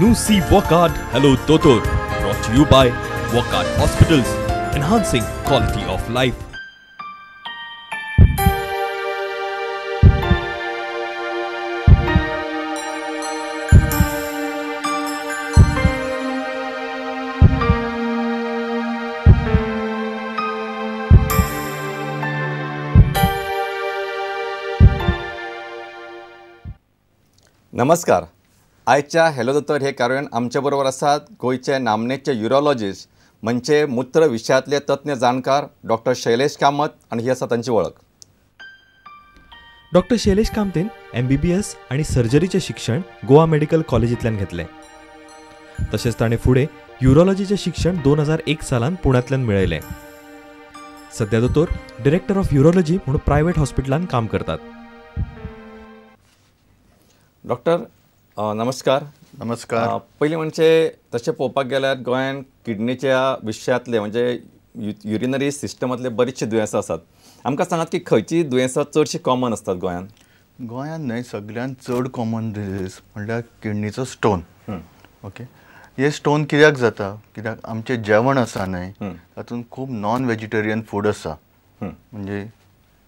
Nusi Wakad Hello Dotor, brought to you by Wakad Hospitals, enhancing quality of life. नमस्कार. आयच्या hello दोतोर हे कार्यावळीन आमचे बरोबर आसात गोयचे नामनेचे युरोलॉजिस्ट म्हणजे मूत्र विशयांतले तज्ञ जाणकार डॉक्टर शैलेश कामत आणि ही आसा तांची वळख. डॉक्टर शैलेश कामतेन MBBS आणि सर्जरीचे शिक्षण गोवा मेडिकल कॉलेजींतल्यान घेतले. तशेंच ताणें फुडें युरोलॉजीचे शिक्षण 2001 सालान पुण्यातल्यान मेळयलें. सध्या दोतोर डिरेक्टर ऑफ युरोलॉजी म्हणून प्रायव्हेट हॉस्पिटलांत काम करतात. डॉक्टर नमस्कार. नमस्कार. पयलीं म्हणजे तशें पळोवपाक गेल्यार गोंयांत किडनीच्या विशयांतले म्हणजे युरिनरी सिस्टमांतले बरीचशी दुयेंसां आसात. आमकां सांगात की खंयची दुयेंसां चडशी कॉमन आसतात गोंयांत? गोंयांत न्हय सगळ्यांत चड कॉमन डिजीज म्हणल्यार किडनीचो स्टोन. ओके, हे स्टोन कित्याक जाता? कित्याक आमचें जेवण आसा न्हय तातूंत खूब नॉन व्हेजिटेरियन फूड आसा. म्हणजे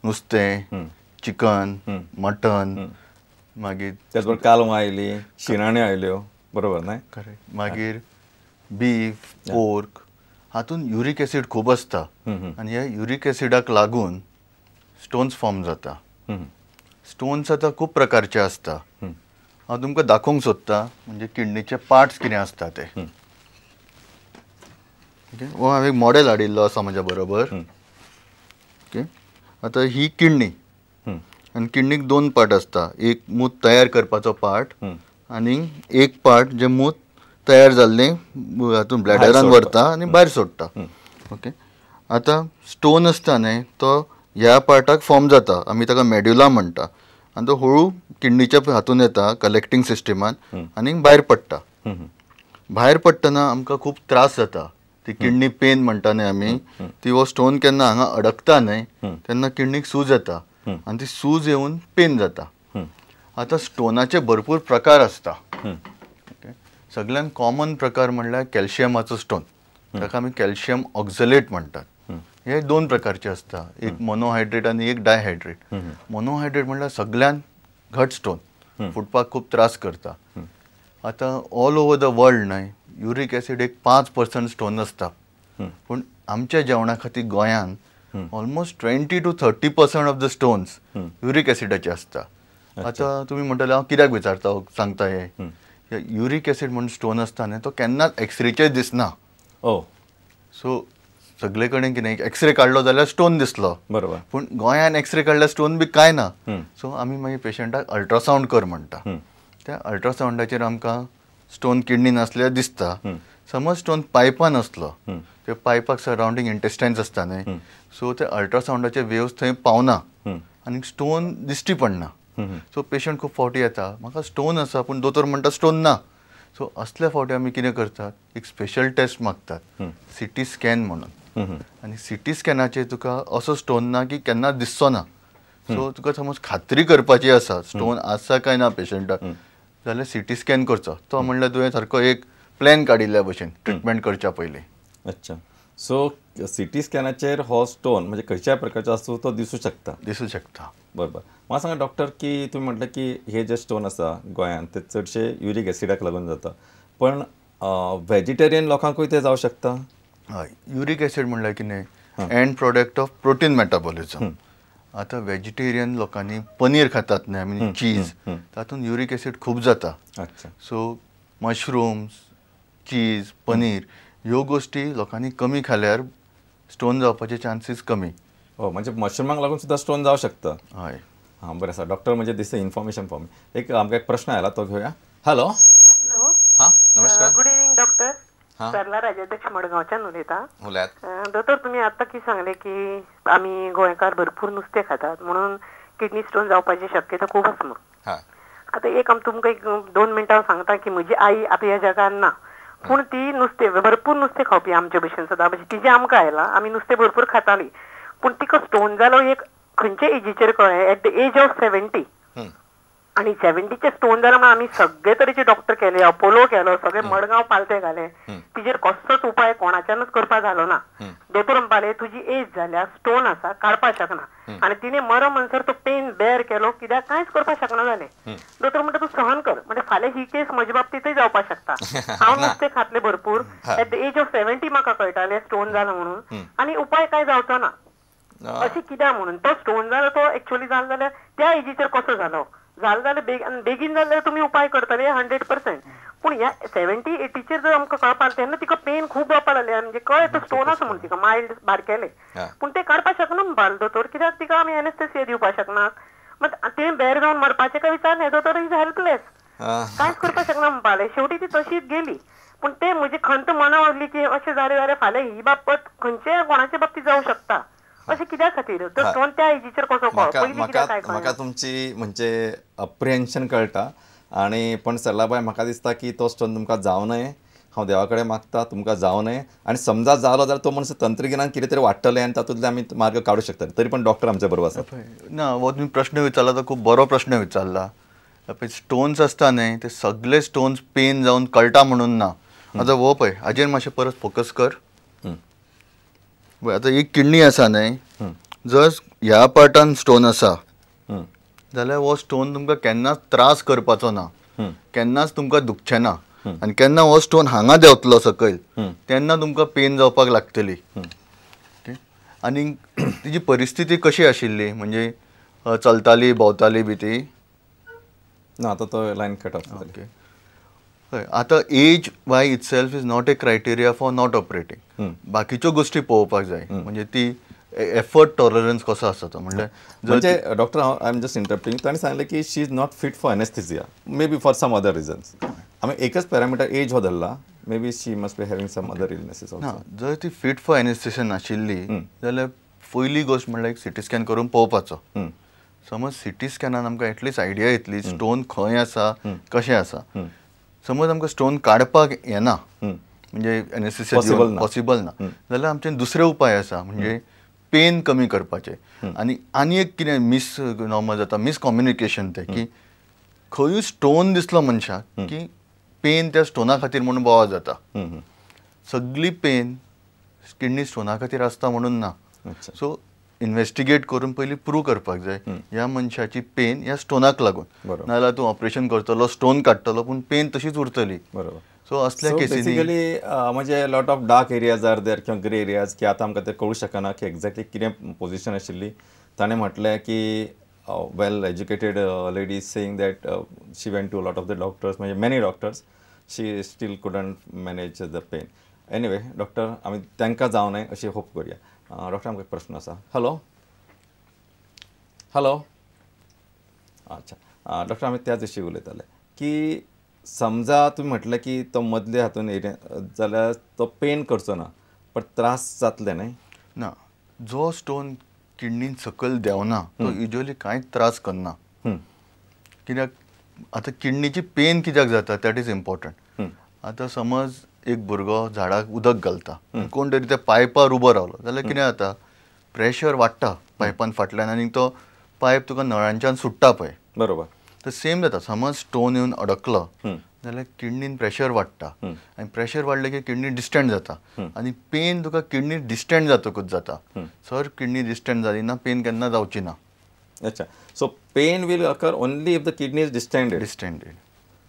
नुस्तें, चिकन, मटन, मागीर त्याच बरोबर कालवां आयलीं, शिणाण्यो आयल्यो, बरोबर न्हय? करेक्ट. मागीर बीफ, पोर्क हातूंत युरीक एसीड खूब आसता आनी ह्या युरीक एसिडाक लागून स्टोन्स फॉर्म जाता. स्टोन्स आतां खूब प्रकारचे आसता. हांव तुमकां दाखोवंक सोदतां म्हणजे किडनीचे पार्ट्स कितें आसता ते. ओके, हो हांवें एक मॉडेल हाडिल्लो आसा म्हज्या बरोबर. ओके, आतां ही किडनी आनी किडनीक 2 पार्ट आसता. एक मूत तयार करपाचो पार्ट आनी एक पार्ट जे मूत तयार जाल्लें हातूंत ब्लॅडरान व्हरता आनी भायर सोडटा. ओके, आतां स्टोन आसता न्हय तो ह्या पार्टाक फॉर्म जाता. आमी ताका मेड्युला म्हणटा आनी तो हळू किडनीच्या हातूंत येता कलेक्टिंग सिस्टमांत आनी भायर पडटा. भायर पडटना आमकां खूब त्रास जाता. ती किडनी पेन म्हणटा न्हय आमी, ती हो स्टोन केन्ना हांगा अडकता न्हय तेन्ना किडनीक सूज येता आनी ती सूज येवन पेन जाता. आतां स्टोनाचे भरपूर प्रकार आसता. सगळ्यान कॉमन प्रकार म्हणल्यार कॅल्शियमाचो स्टोन, ताका आमी कॅल्शियम ऑक्झलेट म्हणटात. हे 2 प्रकारचे आसता, एक मोनोहायड्रेट आनी एक डायहायड्रेट. मोनोहायड्रेट म्हणल्यार सगळ्यान घट स्टोन, फुटपाक खूब त्रास करता. आतां ऑल ओवर द वर्ल्ड न्हय युरीक एसीड एक 5% स्टोन आसता. पूण आमच्या जेवणा खातीर गोंयांत almost 20 to 30% of the stones uric एसिडाचे आसता. आतां तुमी म्हणटले हांव कित्याक विचारता सांगता हे युरीक एसीड म्हणून स्टोन आसता न्हय तो केन्नाच एक्सरेचेर दिसना. सो सगळे कडेन कितें एक्सरे काडलो जाल्यार स्टोन दिसलो, बरोबर. पूण गोंयांत एक्सरे काडल्यार स्टोन बी कांय ना. सो आमी मागीर पेशंटाक अल्ट्रासावंड कर म्हणटा. त्या अल्ट्रासावंडाचेर आमकां स्टोन किडनीन आसल्यार दिसता. समज स्टोन पायपान आसलो, ते पायपाक सरावंडींग इंटेस्टायन्स आसता न्हय, सो ते अल्ट्रासावंडाचे वेव्स थंय पावना आनी स्टोन दिश्टी पडना. सो पेशंट खूब फावटी येता म्हाका स्टोन आसा पूण दोतोर म्हणटा स्टोन ना. सो असल्या फावटी आमी कितें करतात, एक स्पेशल टेस्ट मागतात, CT स्कॅन म्हणून. आनी CT स्कॅनाचेर तुका असो स्टोन ना की केन्ना दिसचो ना. सो तुका समज खात्री करपाची आसा स्टोन आसा काय ना पेशंटाक जाल्यार CT स्कॅन करचो. तो म्हणल्यार तुवें सारको एक प्लॅन काडिल्ल्या भशेन ट्रिटमेंट करच्या पयलीं. अच्छा, सो CT स्कॅनाचेर हो स्टोन म्हणजे खंयच्याय प्रकारचो आसूं तो दिसूं शकता. बरोबर. म्हाका सांगा डॉक्टर की तुमी म्हटलें की हे जे स्टोन आसा गोंयांत ते चडशे युरीक एसिडाक लागून जाता, पण व्हेजिटेरियन लोकांकूय ते जावं शकता? हय, युरीक एसीड म्हणल्यार कितें end product of protein metabolism. आतां व्हेजिटेरियन लोकांनी पनीर खातात न्हय आमी, चीज, तातूंत युरीक एसीड खूब जाता. सो मशरूम्स, चीज, पनीर ह्यो गोश्टी लोकांनी कमी खाल्यार स्टोन जावपाचे चान्सीस कमी. म्हणजे मशरुमाक लागून सुद्दां स्टोन जावं शकता? हय. हां, बरें आसा डॉक्टर. म्हणजे दिसता इन्फॉर्मेशन फॉर मी. आमकां एक प्रश्न आयला तो घेवया. हॅलो. हां, नमस्कार. Good evening doctor. Sarala Rajadhyaksha मडगांवच्यान उलयता. उलयात. दोतोर, तुम्ही आतां कितें सांगलें की आमी गोंयकार भरपूर नुस्तें खातात म्हणून किडनी स्टोन जावपाची शक्यता खूब आसा म्हणून. आतां एक तुमकां 2 मिनटां सांगता की म्हजी आई आतां ह्या जगान ना, पूण ती भरपूर नुस्तें खावपी आमचे भशेन सदां भशेन तिजे आमकां आयला. आमी नुस्तें भरपूर खातालीं पूण तिका स्टोन जालो एक खंयचे एजीचेर कळ्ळें, एट द एज ऑफ 70. आणि 70चे स्टोन जाल्यार आमी सगळे तरेचे डॉक्टर केले, अपोलो केलो, सगळे मडगांव पालते घाले, तिजेर कसलोच उपाय कोणाच्यानच करपाक जालो ना. दोतोर म्हणपाले तुजी एज जाल्या, स्टोन आसा, काडपाक शकना. आणि तिने मरम म्हणसर तो पेन बेर केलो, कित्याक कांयच करपाक शकना जालें. दोतोर म्हणटा तूं सहन कर, म्हणजे फाल्यां ही केस म्हज्या बाबतीतय जावपाक शकता. हांव नुस्तें खातलें भरपूर, एट द एज ऑफ 70 म्हाका कळटालें स्टोन जाला म्हणून, आणि उपाय काय जावचो ना अशें कित्याक म्हणून. तो स्टोन जालो तो एक्चुअली जालो जाल्यार त्या एजीचेर कसो जालो, जालें जाल्यार बेगीन जाल्यार तुमी उपाय करतले 100%. पूण ह्या 70-80चेर जर आमकां कळपाक तेन्ना तिका पेन खूब जावपाक लागले, म्हणजे कळ्ळें तो स्टोन आसा म्हणून तिका मायल्ड बारकेले. पूण ते काडपाक शकना म्हणपालो दोतोर, कित्याक तिका आमी एनेस्थेसिया दिवपाक शकनात. मात ते बेर जावन मरपाचें काय विचारलें, दोतोर इज हेल्पलेस, कांयच करपाक शकना म्हणपाले. शेवटी ती तशीच गेली. पूण ते म्हजी खंत मना व्हरली की अशें जालें जाल्यार फाल्यां ही बाबत खंयचे कोणाचे बाबतीत जावं शकता. अशें कित्या खातीर तो स्टोन त्या एजीचेर कसो म्हाका तुमची म्हणजे अप्रिहेन्शन कळटा. आणि पण सरलाबाई म्हाका दिसता की तो स्टोन तुमकां जावं नये, हांव देवा कडेन मागता तुमकां जावं नये. आनी समजा जालो जाल्यार तो मनीस तंत्रगिन्यान कितें तरी वाडटलें आनी तातूंतल्यान आमी मार्ग काडूं शकतले. तरी पण डॉक्टर आमचे बरोबर आसात ना. हो तुमी प्रश्न विचारला तो खूब बरो प्रश्न विचारला. स्टोन्स आसता न्हय ते सगळे स्टोन्स पेन जावन कळटा म्हणून ना. आतां हो पळय, हाजेर मातशें परत फोकस कर. आतां एक किडनी आसा न्हय, जर ह्या पार्टान स्टोन आसा जाल्यार हो स्टोन तुमकां केन्नाच त्रास करपाचो ना, केन्नाच तुमकां दुखचें ना. आनी केन्ना हो स्टोन हांगा देंवतलो सकयल तेन्ना तुमकां पेन जावपाक लागतली. आनी तिची परिस्थिती कशी आशिल्ली, म्हणजे चलताली भोंवताली बी ती ना. आतां तो लायन कट ऑफ. हय, आतां age by itself is not a criteria for not operating. बाकीच्यो गोश्टी पळोवपाक जाय, म्हणजे ती एफर्ट टॉलरन्स कसो आसा तो. म्हणजे doctor I am just interrupting, ताणें सांगलें की she is not fit for anaesthesia, maybe for some other reasons. आमी एकच पॅरामिटर एज हो धरला, maybe she must be having some other illnesses also. जर ती फिट फॉर एनेस्थेसिया नाशिल्ली जाल्यार पयली गोश्ट म्हणल्यार एक सिटी स्कॅन करून पळोवपाचो. समज सिटी स्कॅनान आमकां एटलीस्ट आयडिया येतली स्टोन खंय आसा, कशें आसा. समज आमकां स्टोन काडपाक येना, म्हणजे एनेस्थेसिया पॉसिबल ना, जाल्यार आमचे दुसरे उपाय आसा, म्हणजे पेन कमी करपाचे. आनी एक कितें मिस नॉर्मल जाता, मिसकम्युनिकेशन तें, की खंयूय स्टोन दिसलो मनशाक की पेन त्या स्टोना खातीर म्हणून बोवाळ जाता. सगळी पेन किडनी स्टोना खातीर आसता म्हणून ना. सो इन्वेस्टिगेट करून पयलीं प्रूव करपाक जाय ह्या मनशाची पेन ह्या स्टोनाक लागून. नाजाल्यार तूं ऑपरेशन करतलो, स्टोन काडटलो, पूण पेन तशीच उरतली. बरोबर. सो असल्या बेसिकली म्हणजे lot of dark areas are there किंवा ग्रे एरियाज, की आतां आमकां ते कळूं शकना की एक्झॅक्टली कितें पोजिशन आशिल्ली. ताणें म्हटलें की well educated lady saying that she went to lot of the doctors, म्हणजे many doctors, she still couldn't manage the pain. Anyway doctor, आमी तांकां जावं नये अशी होप करुया. डॉक्टर, आमकां एक प्रश्न आसा. Hello hello. अच्छा डॉक्टर, आमी त्याच विशीं उलयताले की समजा तुमी म्हटलें की तो मदल्या हातून एरिया जाल्यार तो पेन करचो ना, पण त्रास जातले न्हय ना. जो स्टोन किडनीन सकयल देंवना तो युजली कांयच त्रास करना. कित्याक आतां किडनीची पेन कित्याक जाता दॅट इज इम्पॉर्टंट. आतां समज एक भुरगो झाडाक उदक घालता, कोण तरी त्या पायपार उबो रावलो जाल्यार कितें जाता, प्रेशर वाडटा पायपान फाटल्यान आनी तो पायप तुका नळांच्यान सुट्टा पळय. बरोबर. तर सेम जाता. समज स्टोन येवन अडकलो जाल्यार किडनीन प्रेशर वाडटा, आनी प्रेशर वाडलें की किडनी डिस्टंट जाता, आनी पेन तुका किडनी डिस्टंट जातकूच जाता. सर किडनी डिस्टंट जाली ना पेन केन्ना जावची ना. अच्छा. So pain will occur only if the kidney is distended.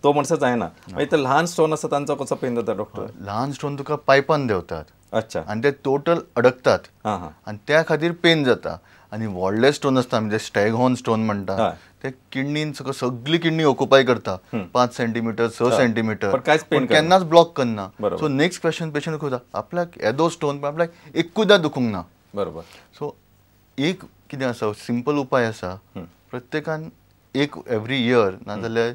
तो म्हणसर जायना. मागीर ते ल्हान स्टोन आसा तांचो कसो पेन जाता डॉक्टर? ल्हान स्टोन तुका पायपान देंवतात. अच्छा. आनी ते टोटल अडकतात आनी त्या खातीर पेन जाता. आनी व्हडले स्टोन आसता, म्हणजे स्टॅगहॉर्न स्टोन म्हणटा, ते किडनीन सगळी किडनी ऑक्युपाय करता, 5 सेंटीमीटर 6 सेंटीमीटर, केन्नाच ब्लॉक करना. सो नेक्स्ट क्वेश्चन पेशंट करता, आपल्याक येदो स्टोन पण आपल्याक एकूदा दुखूंक ना. बरोबर. सो एक कितें आसा, सिंपल उपाय आसा, प्रत्येकान एक एवरी इयर नाजाल्यार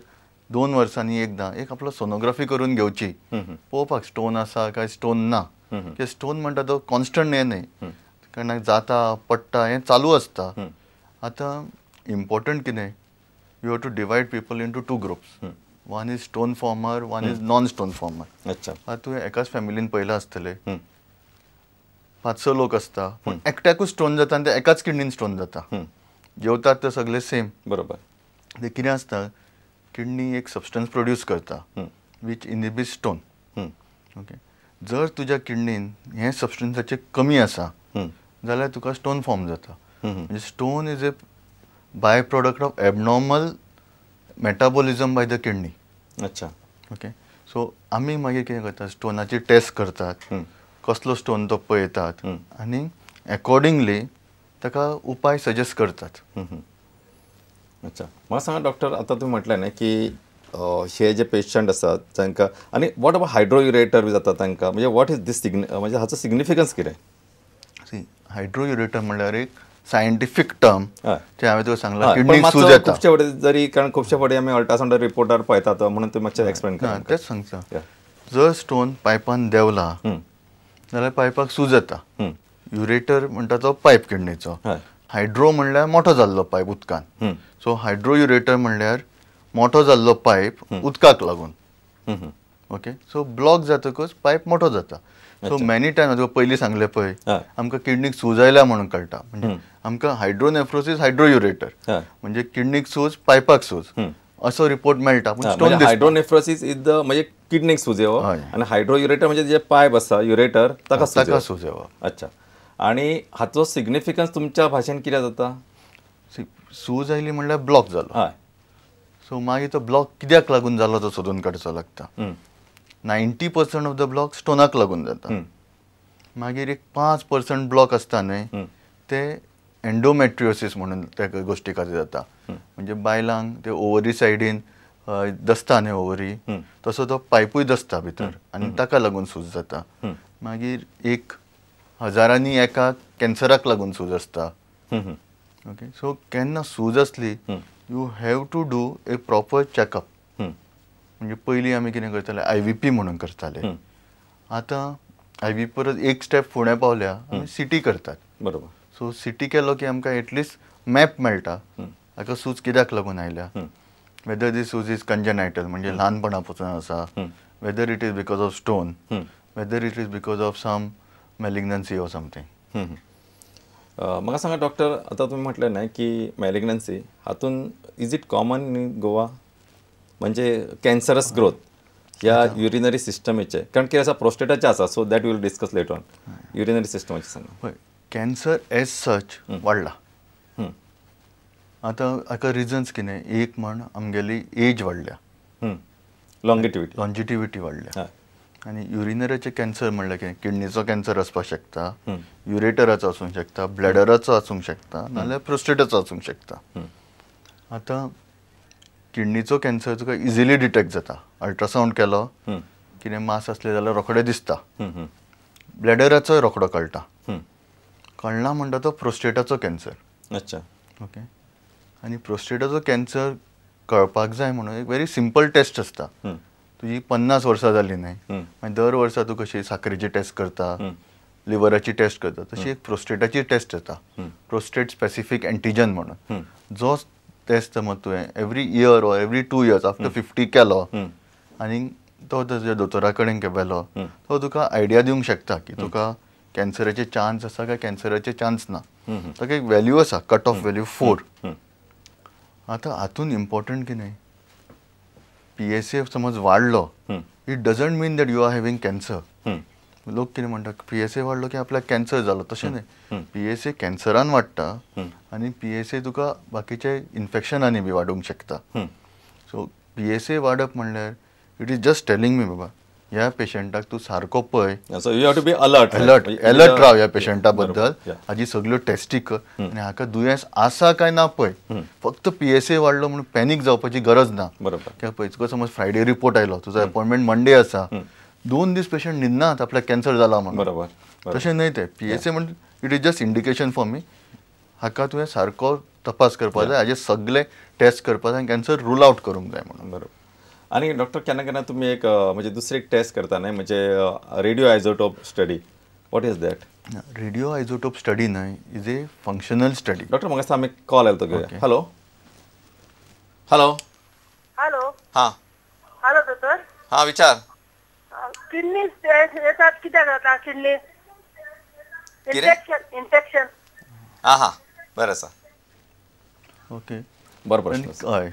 2 वर्सांनी एकदां एक आपलो सोनोग्राफी करून घेवची, पळोवपाक स्टोन आसा काय स्टोन ना. कित्याक स्टोन म्हणटा तो कॉन्स्टंट हें न्हय, केन्ना जाता पडटा हें चालू आसता. आतां इम्पॉर्टंट कितें, you have to divide people into 2 groups. One is stone former, one is non stone former. अच्छा. आतां तुवें एकाच फॅमिलीन पयलां आसतलें 5-6 लोक आसता, पूण एकट्याकूच स्टोन जाता आनी ते एकाच किडनीन स्टोन जाता. जेवतात ते सगळे सेम. बरोबर. ते कितें आसता किडनी एक सबस्टन्स प्रोड्यूस करता वीच इनहिबिट्स स्टोन. ओके, जर तुज्या किडनीन हे सबस्टन्साचे कमी आसा जाल्यार तुका स्टोन फॉर्म जाता. म्हणजे stone is a by product of abnormal metabolism by the kidney. अच्छा. ओके, सो आमी मागीर कितें करतात, स्टोनाची टेस्ट करतात, कसलो स्टोन तो पळयतात आनी अकॉर्डिंगली ताका उपाय सजेस्ट करतात. अच्छा, म्हाका सांगा डॉक्टर, आता तुम्ही म्हटलें न्ही की हे जे पेशंट असतात तांकां, आणि वॉट अबाउट हायड्रोयुरेटर बी जाता तांकां, म्हणजे वॉट इज दीस म्हणजे हाचो सिग्निफिकन्स कितें? सी, हायड्रोयुरेटर म्हणल्यार एक सायंटिफीक टर्म जे हांवें तुका सांगलां, पण किडनीक मातसो सूज येता. खुबशे फावटी जरी, कारण खुबशे फावटी आमी अल्ट्रासाउंड रिपोर्टार पळयतात, म्हणून तुमी मातशें एक्सप्लेन करा. तेच सांगता. जर स्टोन पायपान देंवला जाल्यार पायपाक सूज येता. युरेटर म्हणटा तो पायप किडनीचो. हायड्रो म्हणल्यार मोठो जाल्लो पायप उदकान. सो हायड्रोयुरेटर म्हणल्यार मोठो जाल्लो पायप उदकाक लागून. ओके, सो ब्लॉक जातकच पायप मोठो जाता. सो मेनी टायम तुका पयलीं सांगलें पळय, आमकां किडनीक सूज आयल्या म्हणून कळटा. म्हणजे आमकां हायड्रोनेफ्रोसीस हायड्रोयुरेटर म्हणजे किडनीक सूज पायपाक सूज असो रिपोर्ट मेळटा. हायड्रोनेफ्रोसीस इज द म्हणजे किडनीक सूज येवप, आनी हायड्रोयुरेटर म्हणजे जे पायप आसा युरेटर ताका सूज येवप. अच्छा, आणि हाचो सिग्निफिकन्स तुमच्या भाशेन कितें जाता? सूज आयली म्हणल्यार ब्लॉक जालो. हय, सो मागीर तो ब्लॉक कित्याक लागून जालो तो सोदून काडचो लागता. 90% ऑफ द ब्लॉक स्टोनाक लागून जाता. मागीर एक 5% ब्लॉक आसता न्हय, ते एंडोमेट्रियोसीस म्हणून त्या गोष्टी खातीर जाता. म्हणजे बायलांक ते ओवरी सायडीन दसता न्हय ओवरी, तसो तो पायपूय दसता भितर आनी ताका लागून सूज जाता. मागीर एक हजारांनी एका कॅन्सराक लागून सूज आसता. ओके, सो केन्ना सूज असली you have to do a proper checkup. म्हणजे पयलीं आमी कितें करताले, IVP म्हणून करताले. आतां IVP परत एक स्टेप फुडें पावल्या, आमी CT करतात. बरोबर. सो CT केलो की आमकां एटलिस्ट मॅप मेळटा हाका सूज कित्याक लागून आयल्या. वेदर दी सूज इज कंजेनायटल म्हणजे ल्हानपणा पसून आसा, whether it is because of stone, whether it is because of some malignancy or something. म्हाका सांगा डॉक्टर, आता तुम्ही म्हटलें न्हय की मॅलिग्नन्सी हातून is it common in Goa, म्हणजे कॅन्सरस ग्रोथ ह्या युरिनरी सिस्टमीचे, कारण कितें आसा प्रोस्टेटाचे आसा, so that will discuss later on. Urinary सिस्टमाचे सांगा. पळय, कॅन्सर एज सच वाडला. आतां हाका रिजन्स कितें, एक म्हण आमगेली एज वाडल्या, लॉन्जिटिविटी वाडल्या. आनी युरिनरीचे कॅन्सर म्हणल्यार कितें, किडनीचो कॅन्सर आसपाक शकता, युरेटराचो आसूंक शकता, ब्लॅडराचो आसूंक शकता, नाजाल्यार प्रोस्टेटाचो आसूंक शकता. आतां किडनीचो कॅन्सर तुका इजिली डिटेक्ट जाता. अल्ट्रासाउंड केलो कितें मास आसले जाल्यार रोखडें दिसता. ब्लॅडराचोय रोखडो कळटा. कळना म्हणटा तो प्रोस्टेटाचो कॅन्सर. अच्छा. ओके, आनी प्रोस्टेटाचो कॅन्सर कळपाक जाय म्हणून एक व्हेरी सिंपल टेस्ट आसता. तुजी 50 वर्सां जालीं न्हय, मागीर दर वर्सा तूं कशी साखरेची टेस्ट करता, लिव्हराची टेस्ट करता, तशी एक प्रोस्टेटाची टेस्ट येता, प्रोस्टेट स्पेसिफीक एंटिजन म्हणून. जो टेस्ट समज तुवें every year or every 2 years after 50 केलो आनी तो तुज्या दोतोरा कडेन गेलो, तो तुका आयडिया दिवंक शकता की तुका कॅन्सराचे चान्स आसा काय कॅन्सराचे चान्स ना. ताका एक व्हॅल्यू आसा, कट ऑफ व्हॅल्यू 4. आतां हातून इम्पॉर्टंट कितें, PSA समज वाडलो, it doesn't mean that you are having cancer. लोक कितें म्हणटा PSA वाडलो की आपल्याक कॅन्सर जालो, तशें न्हय. PSA कॅन्सरान वाडटा आनी PSA तुका बाकीचे इन्फेक्शनांनी बी वाडूंक शकता. सो PSA वाडप म्हणल्यार it is just telling me बाबा ह्या पेशंटाक तूं सारको पळय, so you have to be alert राव ह्या पेशंटा बद्दल, हाजी सगळ्यो टेस्टी कर आनी हाका दुयेंस आसा काय ना पळय. फक्त PSA वाडलो म्हणून पॅनीक जावपाची गरज ना. बरोबर. कित्याक पळय, तुका समज फ्रायडे रिपोर्ट आयलो, तुजो अपॉयंटमेंट मंडे आसा, 2 दीस पेशंट न्हिदनात आपल्याक कॅन्सर जाला म्हणून. बरोबर. तशें न्हय तें. PSA म्हणजे it is just indication for me. हाका तुवें सारको तपास करपाक जाय, हाजे सगळे टेस्ट करपाक जाय, कॅन्सर रूल आउट करूंक जाय म्हणून. बरोबर. आणि डॉक्टर केन्ना केन्ना तुम्ही एक म्हणजे दुसरी एक टेस्ट करता न्हय, म्हणजे radioisotope study. What is that? Radioisotope study न्हय, is a functional study. Doctor म्हाका आमी कॉल आयलो तो घेवया. Hello hello hello. हां हॅलो दोतोर. हां विचार. किडनी येतात कित्याक जाता किडनी इन्फेक्शन? हां हां बरें आसा. ओके, बरो प्रश्न. हय.